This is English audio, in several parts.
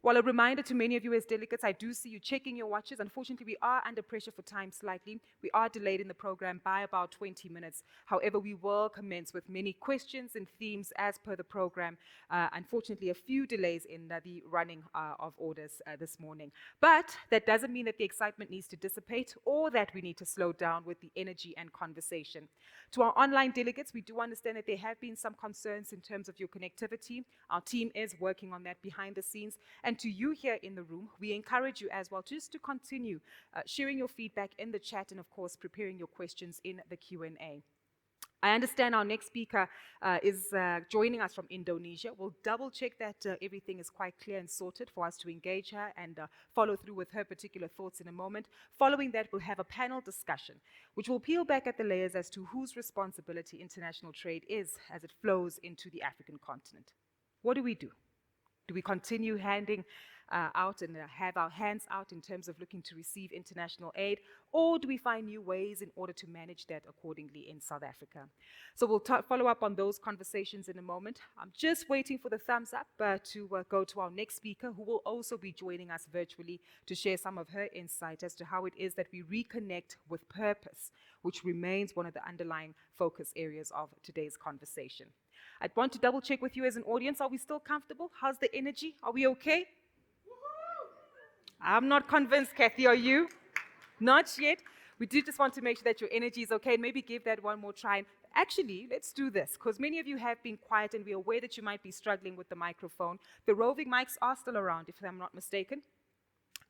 While a reminder to many of you as delegates, I do see you checking your watches. Unfortunately, we are under pressure for time slightly. We are delayed in the program by about 20 minutes. However, we will commence with many questions and themes as per the program. Unfortunately, a few delays in the running of orders this morning. But that doesn't mean that the excitement needs to dissipate or that we need to slow down with the energy and conversation. To our online delegates, we do understand that there have been some concerns in terms of your connectivity. Our team is working on that behind the scenes. And to you here in the room, we encourage you as well just to continue sharing your feedback in the chat and, of course, preparing your questions in the Q&A. I understand our next speaker is joining us from Indonesia. We'll double check that everything is quite clear and sorted for us to engage her and follow through with her particular thoughts in a moment. Following that, we'll have a panel discussion, which will peel back at the layers as to whose responsibility international trade is as it flows into the African continent. What do we do? Do we continue handing out and have our hands out in terms of looking to receive international aid, or do we find new ways in order to manage that accordingly in South Africa? So we'll follow up on those conversations in a moment. I'm just waiting for the thumbs up to go to our next speaker, who will also be joining us virtually to share some of her insight as to how it is that we reconnect with purpose, which remains one of the underlying focus areas of today's conversation. I'd want to double check with you as an audience. Are we still comfortable? How's the energy? Are we okay? I'm not convinced, Kathy. Are you? Not yet. We do just want to make sure that your energy is okay and maybe give that one more try. Actually, let's do this, because many of you have been quiet and we're aware that you might be struggling with the microphone. The roving mics are still around, if I'm not mistaken.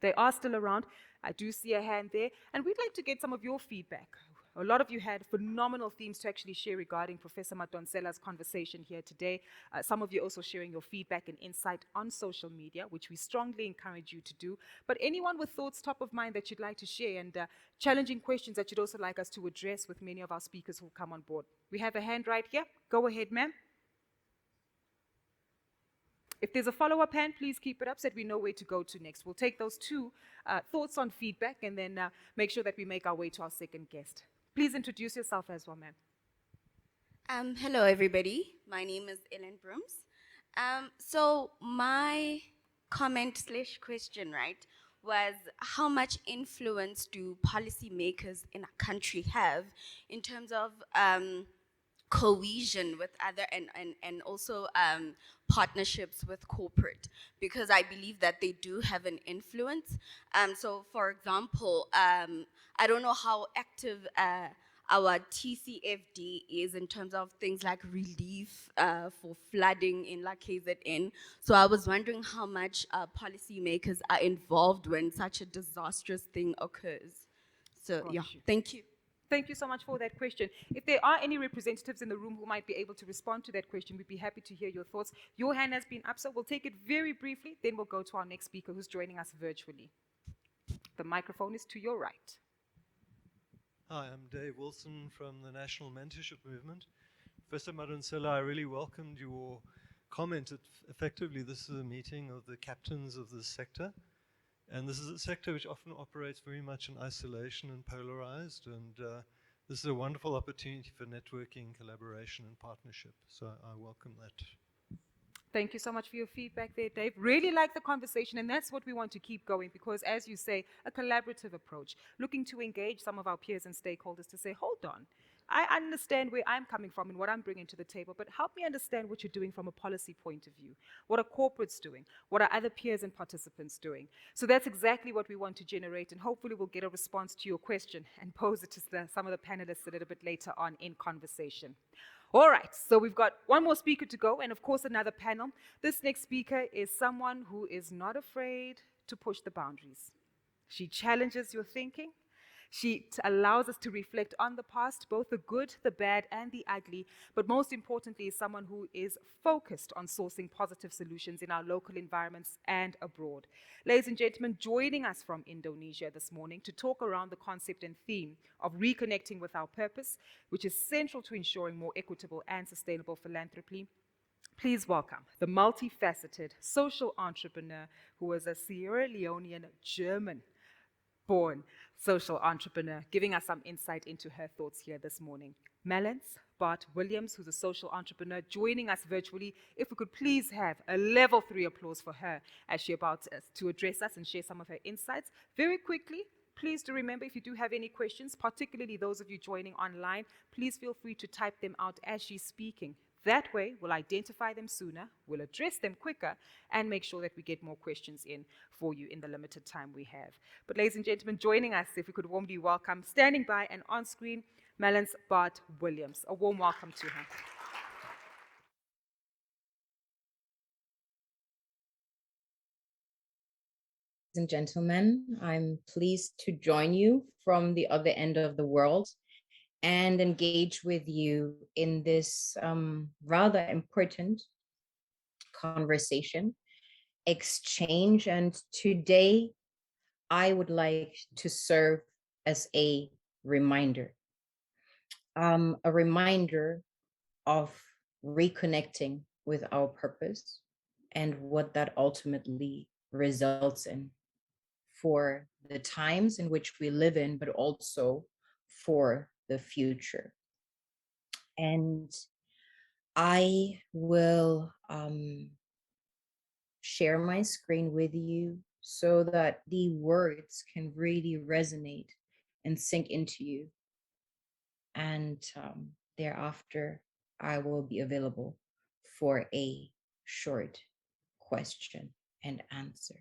They are still around. I do see a hand there. And we'd like to get some of your feedback. A lot of you had phenomenal themes to actually share regarding Professor Madonsela's conversation here today. Some of you also sharing your feedback and insight on social media, which we strongly encourage you to do. But anyone with thoughts top of mind that you'd like to share and challenging questions that you'd also like us to address with many of our speakers who come on board. We have a hand right here. Go ahead, ma'am. If there's a follow-up hand, please keep it up so that we know where to go to next. We'll take those two thoughts on feedback and then make sure that we make our way to our second guest. Please introduce yourself as well, ma'am. Hello, everybody. My name is Ellen Brooms. So my comment / question, right, was how much influence do policymakers in a country have in terms of cohesion with other and also partnerships with corporate, because I believe that they do have an influence. So for example, I don't know how active our TCFD is in terms of things like relief for flooding in La KZN. So I was wondering how much policymakers are involved when such a disastrous thing occurs. So yeah, thank you. Thank you so much for that question. If there are any representatives in the room who might be able to respond to that question, we'd be happy to hear your thoughts. Your hand has been up, so we'll take it very briefly, then we'll go to our next speaker who's joining us virtually. The microphone is to your right. Hi, I'm Dave Wilson from the National Mentorship Movement. Professor Madonsela, I really welcomed your comment that effectively this is a meeting of the captains of this sector. And this is a sector which often operates very much in isolation and polarized, and this is a wonderful opportunity for networking, collaboration, and partnership. So I welcome that. Thank you so much for your feedback there, Dave. Really like the conversation, and that's what we want to keep going because, as you say, a collaborative approach, looking to engage some of our peers and stakeholders to say, hold on, I understand where I'm coming from and what I'm bringing to the table, but help me understand what you're doing from a policy point of view. What are corporates doing? What are other peers and participants doing? So that's exactly what we want to generate, and hopefully we'll get a response to your question and pose it to some of the panelists a little bit later on in conversation. All right, so we've got one more speaker to go, and of course another panel. This next speaker is someone who is not afraid to push the boundaries. She challenges your thinking. She allows us to reflect on the past, both the good, the bad, and the ugly, but most importantly is someone who is focused on sourcing positive solutions in our local environments and abroad. Ladies and gentlemen, joining us from Indonesia this morning to talk around the concept and theme of reconnecting with our purpose, which is central to ensuring more equitable and sustainable philanthropy. Please welcome the multifaceted social entrepreneur who was a Sierra Leonean German-born social entrepreneur, giving us some insight into her thoughts here this morning. Malance Bart Williams, who's a social entrepreneur, joining us virtually. If we could please have a level 3 applause for her as she about to address us and share some of her insights. Very quickly, please do remember, if you do have any questions, particularly those of you joining online, please feel free to type them out as she's speaking. That way, we'll identify them sooner, we'll address them quicker, and make sure that we get more questions in for you in the limited time we have. But ladies and gentlemen, joining us, if we could warmly welcome, standing by and on screen, Melons Bart Williams. A warm welcome to her. And gentlemen, I'm pleased to join you from the other end of the world and engage with you in this rather important conversation, exchange. And today, I would like to serve as a reminder of reconnecting with our purpose and what that ultimately results in for the times in which we live in, but also for the future. And I will share my screen with you so that the words can really resonate and sink into you. And thereafter, I will be available for a short question and answer.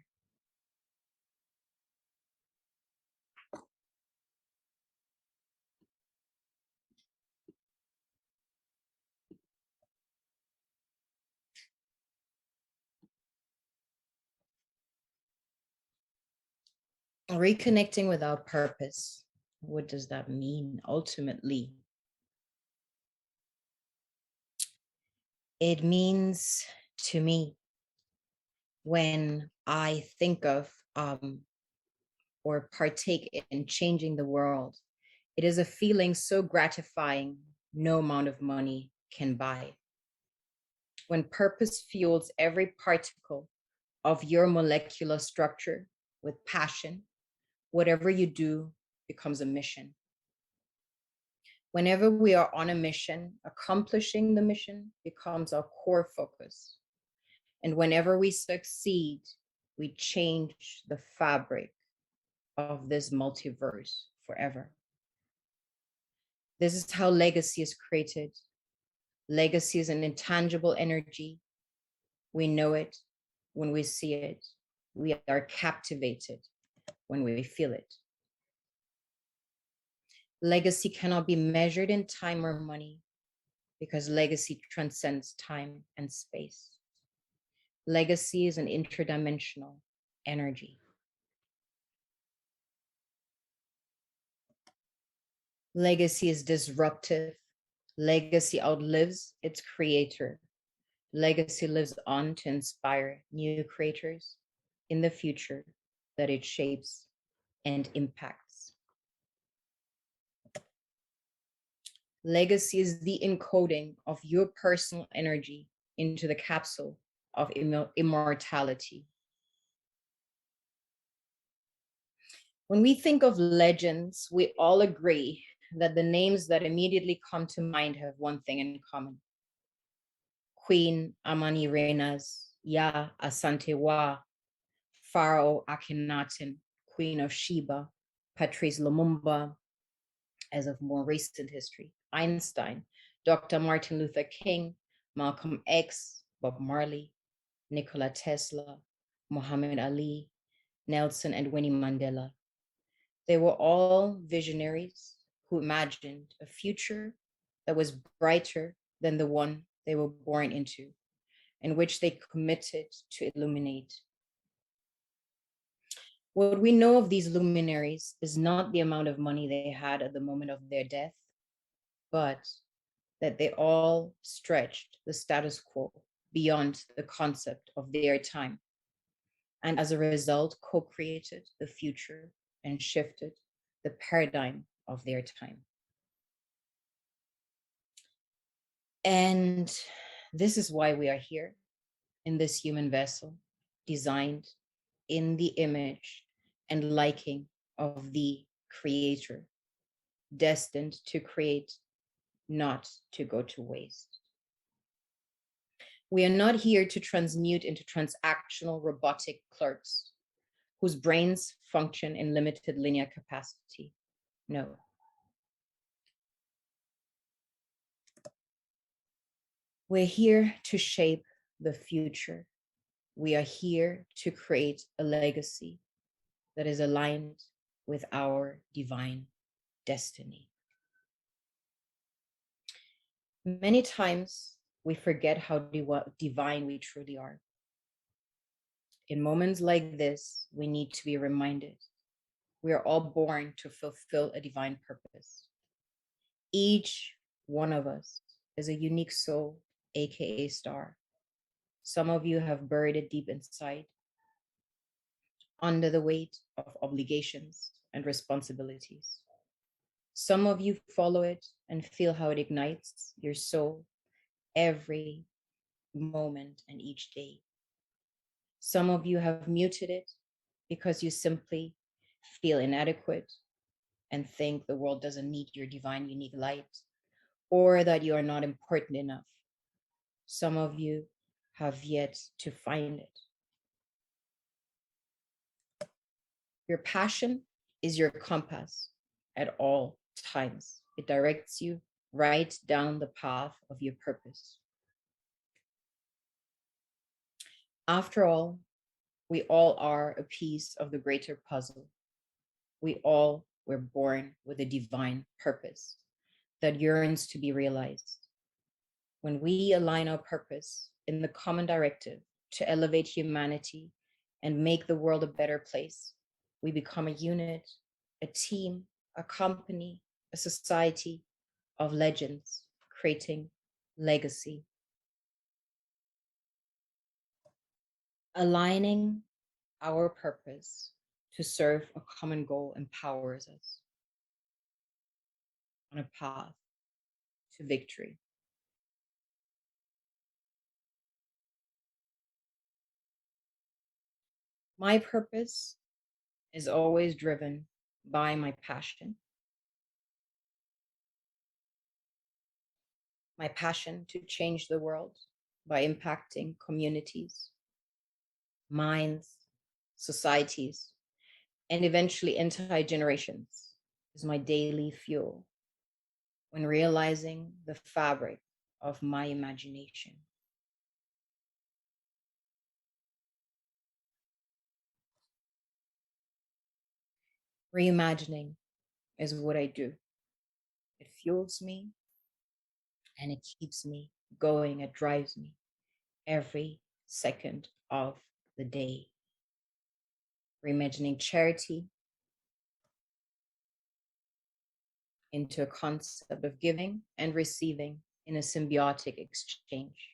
Reconnecting with our purpose. What does that mean ultimately? It means to me, when I think of or partake in changing the world, it is a feeling so gratifying no amount of money can buy. When purpose fuels every particle of your molecular structure with passion, whatever you do becomes a mission. Whenever we are on a mission, accomplishing the mission becomes our core focus. And whenever we succeed, we change the fabric of this multiverse forever. This is how legacy is created. Legacy is an intangible energy. We know it when we see it. We are captivated when we feel it. Legacy cannot be measured in time or money because legacy transcends time and space. Legacy is an interdimensional energy. Legacy is disruptive. Legacy outlives its creator. Legacy lives on to inspire new creators in the future that it shapes and impacts. Legacy is the encoding of your personal energy into the capsule of immortality. When we think of legends, we all agree that the names that immediately come to mind have one thing in common. Queen Amani Reina's Ya Asantewa, Pharaoh Akhenaten, Queen of Sheba, Patrice Lumumba, as of more recent history, Einstein, Dr. Martin Luther King, Malcolm X, Bob Marley, Nikola Tesla, Muhammad Ali, Nelson and Winnie Mandela. They were all visionaries who imagined a future that was brighter than the one they were born into, and which they committed to illuminate. What we know of these luminaries is not the amount of money they had at the moment of their death, but that they all stretched the status quo beyond the concept of their time. And as a result, co-created the future and shifted the paradigm of their time. And this is why we are here in this human vessel, designed in the image and liking of the creator, destined to create not to go to waste. We are not here to transmute into transactional robotic clerks whose brains function in limited linear capacity. No. We're here to shape the future. We are here to create a legacy that is aligned with our divine destiny. Many times we forget how divine we truly are. In moments like this, we need to be reminded we are all born to fulfill a divine purpose. Each one of us is a unique soul, aka star. Some of you have buried it deep inside, under the weight of obligations and responsibilities. Some of you follow it and feel how it ignites your soul every moment and each day. Some of you have muted it because you simply feel inadequate and think the world doesn't need your divine, unique light, or that you are not important enough. Some of you have yet to find it. Your passion is your compass at all times. It directs you right down the path of your purpose. After all, we all are a piece of the greater puzzle. We all were born with a divine purpose that yearns to be realized. When we align our purpose in the common directive to elevate humanity and make the world a better place, we become a unit, a team, a company, a society of legends, creating legacy. Aligning our purpose to serve a common goal empowers us on a path to victory. My purpose is always driven by my passion to change the world by impacting communities, minds, societies, and eventually entire generations is my daily fuel when realizing the fabric of my imagination. Reimagining is what I do. It fuels me and it keeps me going. It drives me every second of the day. Reimagining charity into a concept of giving and receiving in a symbiotic exchange.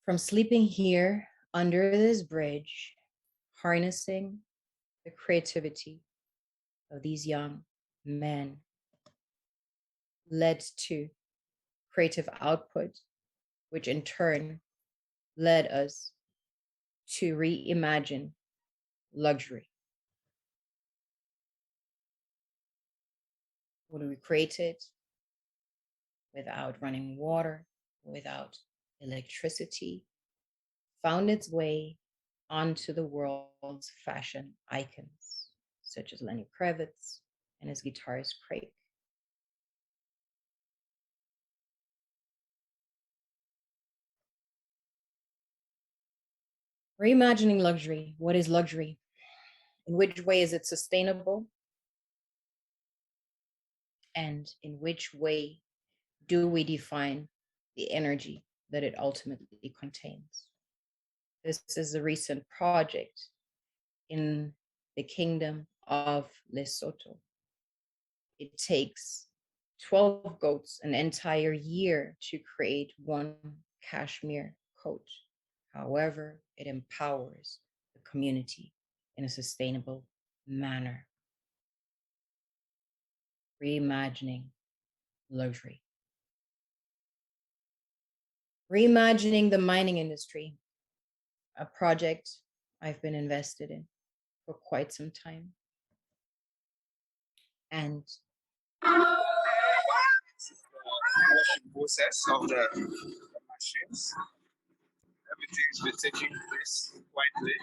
From sleeping here under this bridge, harnessing the creativity of these young men led to creative output, which in turn led us to reimagine luxury. When we created without running water, without electricity, found its way onto the world's fashion icons, such as Lenny Kravitz and his guitarist Craig. Reimagining luxury. What is luxury? In which way is it sustainable? And in which way do we define the energy that it ultimately contains? This is a recent project in the kingdom of Lesotho. It takes 12 goats an entire year to create one cashmere coat. However, it empowers the community in a sustainable manner. Reimagining luxury. Reimagining the mining industry, a project I've been invested in for quite some time. And washing process of the machines. Everything has been taking place quietly.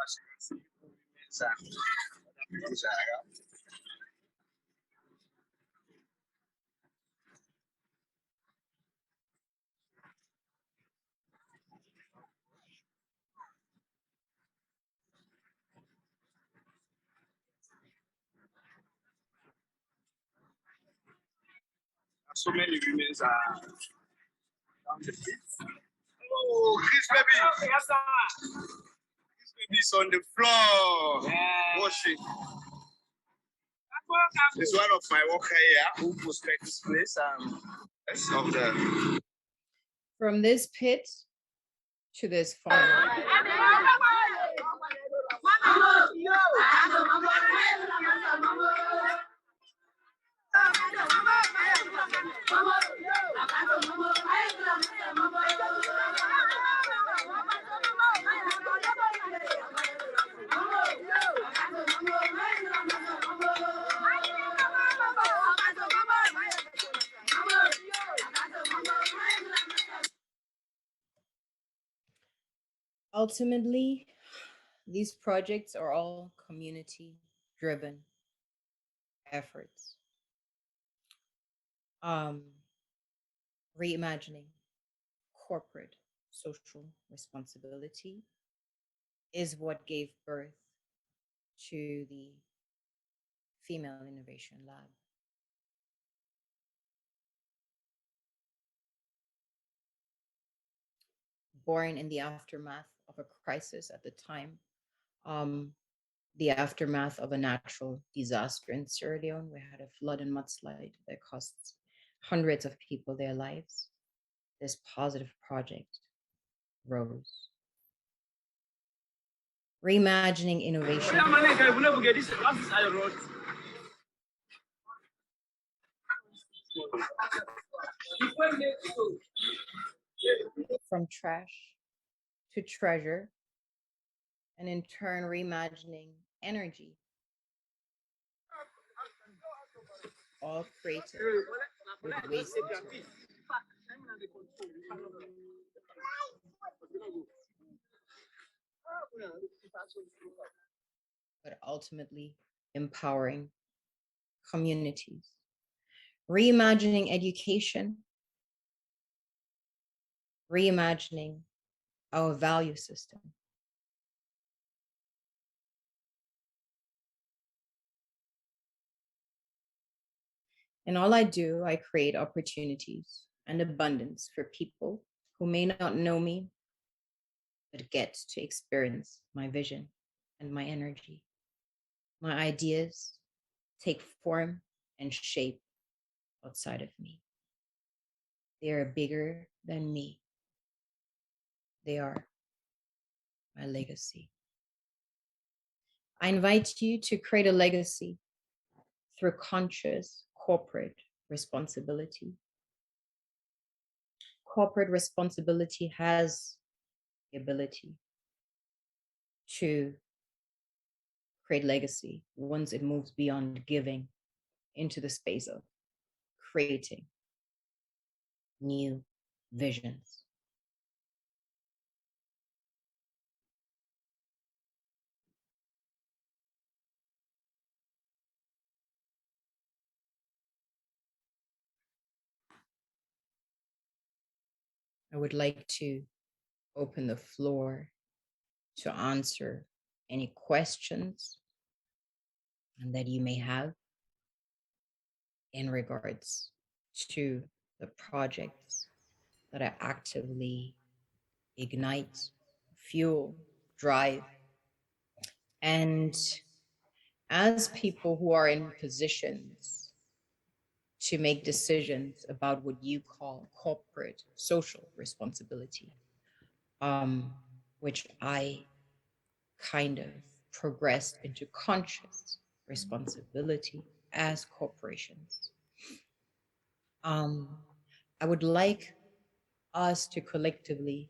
As you can see, women's and other people's are around. So many women are down the street. Oh, Chris baby! Yes, sir. Chris baby is on the floor. Yeah. Washing. It's one of my worker here who prospect this place of the from this pit to this farm, ultimately, these projects are all community driven efforts. Um, Reimagining corporate social responsibility is what gave birth to the Female Innovation Lab. Born in the aftermath of a crisis at the time, um, the aftermath of a natural disaster in Sierra Leone. We had a flood and mudslide that cost hundreds of people their lives. This positive project rose. Reimagining innovation from trash to treasure, and in turn, reimagining energy, all created with waste material. But ultimately empowering communities, reimagining education, reimagining our value system. In all I do, I create opportunities and abundance for people who may not know me, but get to experience my vision and my energy. My ideas take form and shape outside of me. They are bigger than me. They are my legacy. I invite you to create a legacy through conscious corporate responsibility. Corporate responsibility has the ability to create legacy once it moves beyond giving into the space of creating new visions. I would like to open the floor to answer any questions that you may have in regards to the projects that I actively ignite, fuel, drive. And as people who are in positions to make decisions about what you call corporate social responsibility, which I kind of progressed into conscious responsibility as corporations. I would like us to collectively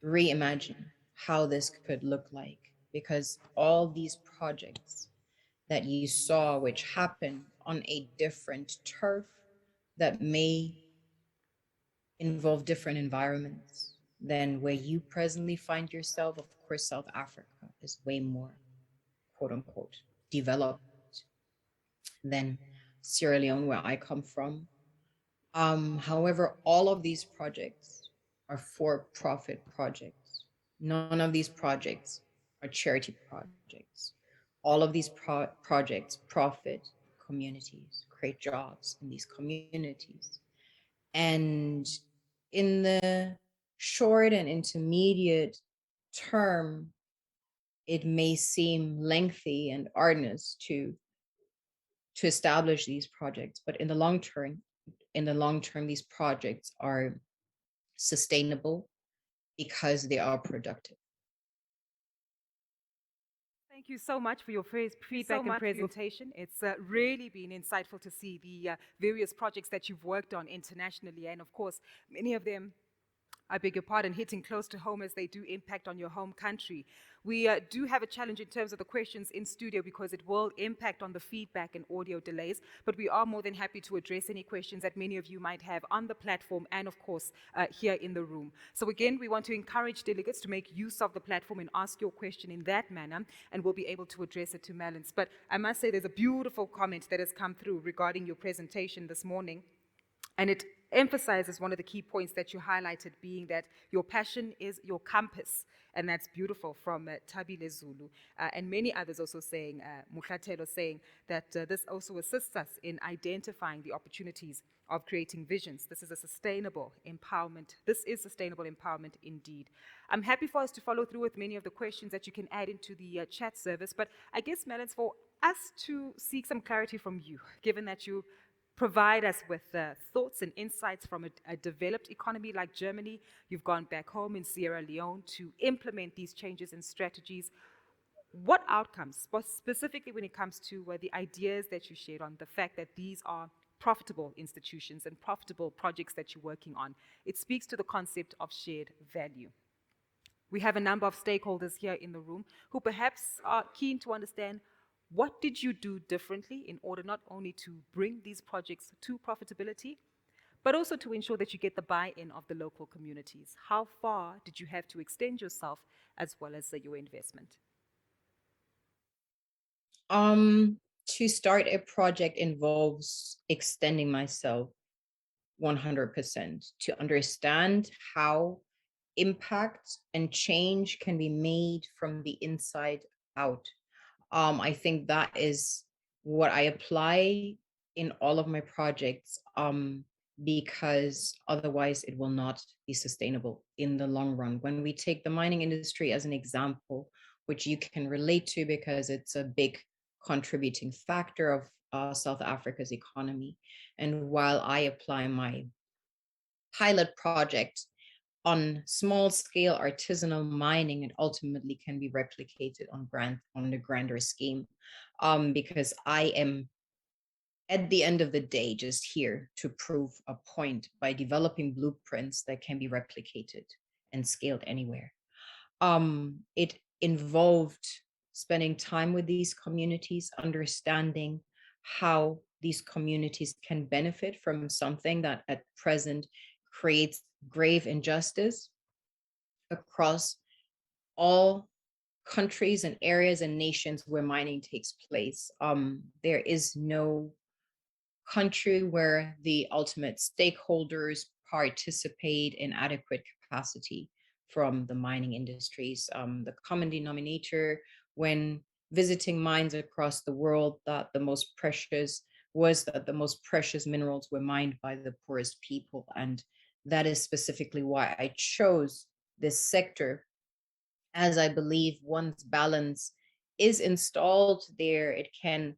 reimagine how this could look like, because all these projects that you saw, which happen on a different turf that may involve different environments than where you presently find yourself. Of course, South Africa is way more, quote unquote, developed than Sierra Leone, where I come from. However, all of these projects are for profit projects. None of these projects are charity projects. All of these projects profit communities, create jobs in these communities. And in the short and intermediate term, it may seem lengthy and arduous to establish these projects, but in the long term, these projects are sustainable because they are productive. Thank you so much for your feedback and presentation. It's really been insightful to see the various projects that you've worked on internationally, and of course, many of them, I beg your pardon, hitting close to home as they do impact on your home country. We do have a challenge in terms of the questions in studio because it will impact on the feedback and audio delays, but we are more than happy to address any questions that many of you might have on the platform and, of course, here in the room. So again, we want to encourage delegates to make use of the platform and ask your question in that manner, and we'll be able to address it to Malins. But I must say there's a beautiful comment that has come through regarding your presentation this morning. And it emphasizes one of the key points that you highlighted, being that your passion is your compass. And that's beautiful, from Tabile Zulu. And many others also saying, Mukhatelo saying, that this also assists us in identifying the opportunities of creating visions. This is a sustainable empowerment. This is sustainable empowerment indeed. I'm happy for us to follow through with many of the questions that you can add into the chat service. But I guess, Melons, for us to seek some clarity from you, given that you provide us with thoughts and insights from a developed economy like Germany. You've gone back home in Sierra Leone to implement these changes and strategies. What outcomes, specifically when it comes to the ideas that you shared on the fact that these are profitable institutions and profitable projects that you're working on? It speaks to the concept of shared value. We have a number of stakeholders here in the room who perhaps are keen to understand, what did you do differently in order not only to bring these projects to profitability, but also to ensure that you get the buy-in of the local communities? How far did you have to extend yourself as well as your investment? To start a project involves extending myself 100% to understand how impact and change can be made from the inside out. I think that is what I apply in all of my projects, because otherwise it will not be sustainable in the long run. When we take the mining industry as an example, which you can relate to because it's a big contributing factor of South Africa's economy. And while I apply my pilot project on small scale artisanal mining, and ultimately can be replicated on the grander scheme, because I am at the end of the day just here to prove a point by developing blueprints that can be replicated and scaled anywhere. It involved spending time with these communities, understanding how these communities can benefit from something that at present creates grave injustice across all countries and areas and nations where mining takes place. There is no country where the ultimate stakeholders participate in adequate capacity from the mining industries. The common denominator when visiting mines across the world, that the most precious was that the most precious minerals were mined by the poorest people. And that is specifically why I chose this sector, as I believe once balance is installed there, it can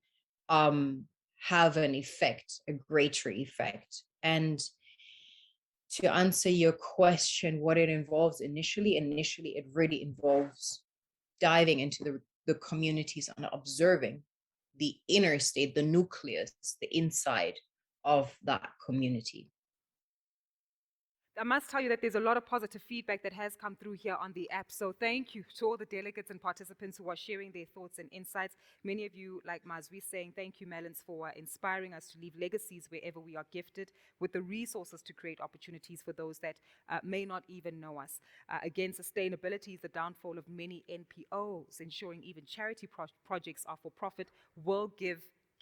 have an effect, a greater effect. And to answer your question, what it involves initially it really involves diving into the communities and observing the inner state, the nucleus, the inside of that community. I must tell you that there's a lot of positive feedback that has come through here on the app. So thank you to all the delegates and participants who are sharing their thoughts and insights. Many of you, like Mazwi, saying thank you, Melons, for inspiring us to leave legacies wherever we are gifted with the resources to create opportunities for those that may not even know us. Again, sustainability is the downfall of many NPOs, ensuring even charity projects are for profit will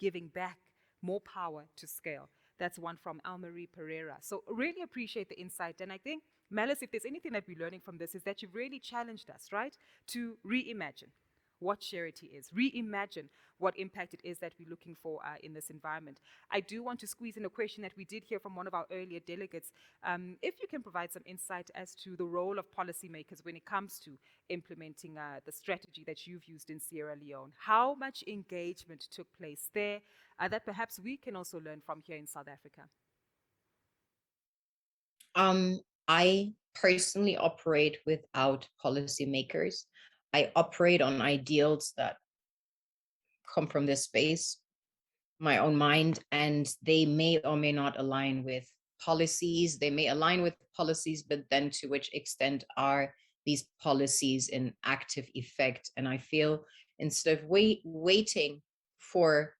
giving back more power to scale. That's one from Almarie Pereira. So really appreciate the insight. And I think, Malice, if there's anything that we're learning from this, is that you've really challenged us, right? To reimagine what charity is, reimagine what impact it is that we're looking for in this environment. I do want to squeeze in a question that we did hear from one of our earlier delegates. If you can provide some insight as to the role of policymakers when it comes to implementing the strategy that you've used in Sierra Leone, how much engagement took place there that perhaps we can also learn from here in South Africa? I personally operate without policymakers. I operate on ideals that come from this space, my own mind, and they may or may not align with policies. They may align with policies, but then to which extent are these policies in active effect? And I feel instead of waiting for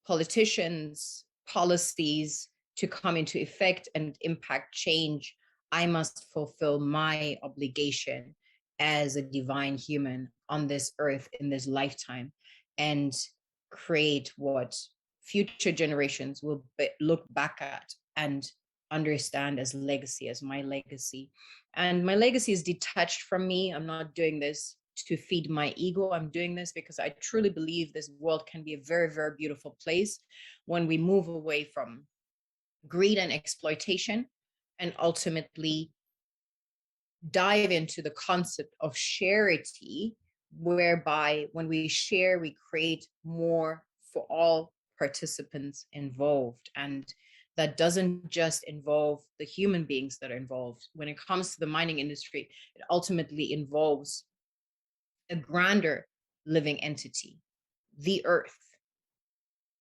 politicians' policies to come into effect and impact change, I must fulfill my obligation as a divine human on this earth in this lifetime and create what future generations will look back at and understand as legacy, as my legacy. And my legacy is detached from me. I'm not doing this to feed my ego. I'm doing this because I truly believe this world can be a very, very beautiful place when we move away from greed and exploitation and ultimately dive into the concept of charity, whereby when we share, we create more for all participants involved. And that doesn't just involve the human beings that are involved. When it comes to the mining industry, it ultimately involves a grander living entity, the earth,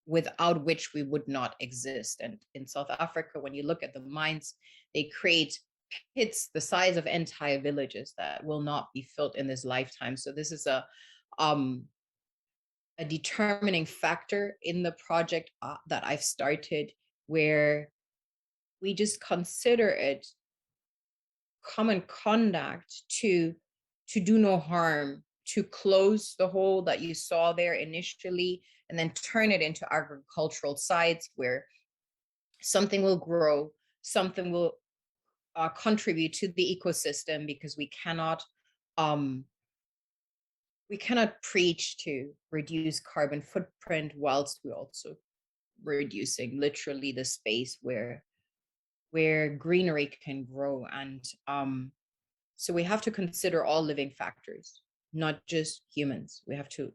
without which we would not exist. And in South Africa, when you look at the mines, they create pits the size of entire villages that will not be filled in this lifetime. So this is a determining factor in the project that I've started, where we just consider it common conduct to do no harm, to close the hole that you saw there initially, and then turn it into agricultural sites where something will grow, something will contribute to the ecosystem, because um, we cannot preach to reduce carbon footprint whilst we're also reducing literally the space where greenery can grow. And so we have to consider all living factors, not just humans. We have to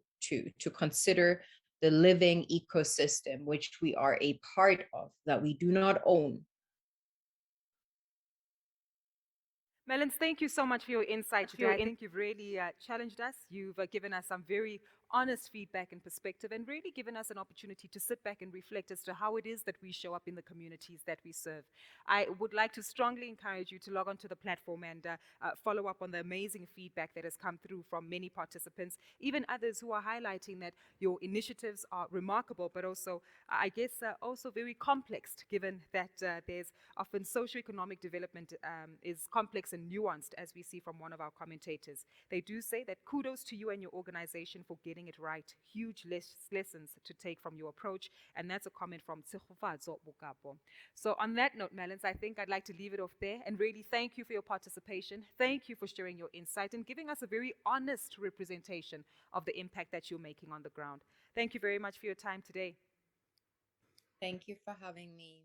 consider the living ecosystem, which we are a part of, that we do not own. Melons, thank you so much for your insight today. I think you've really challenged us. You've given us some very honest feedback and perspective, and really given us an opportunity to sit back and reflect as to how it is that we show up in the communities that we serve. I would like to strongly encourage you to log onto the platform and follow up on the amazing feedback that has come through from many participants, even others who are highlighting that your initiatives are remarkable, but also, I guess, also very complex, given that there's often socioeconomic development is complex and nuanced, as we see from one of our commentators. They do say that kudos to you and your organization for getting it right. Huge lessons to take from your approach, and that's a comment from Tshegofatso Bokapo. So on that note, Melons, I think I'd like to leave it off there and really thank you for your participation. Thank you for sharing your insight and giving us a very honest representation of the impact that you're making on the ground. Thank you very much for your time today. Thank you for having me.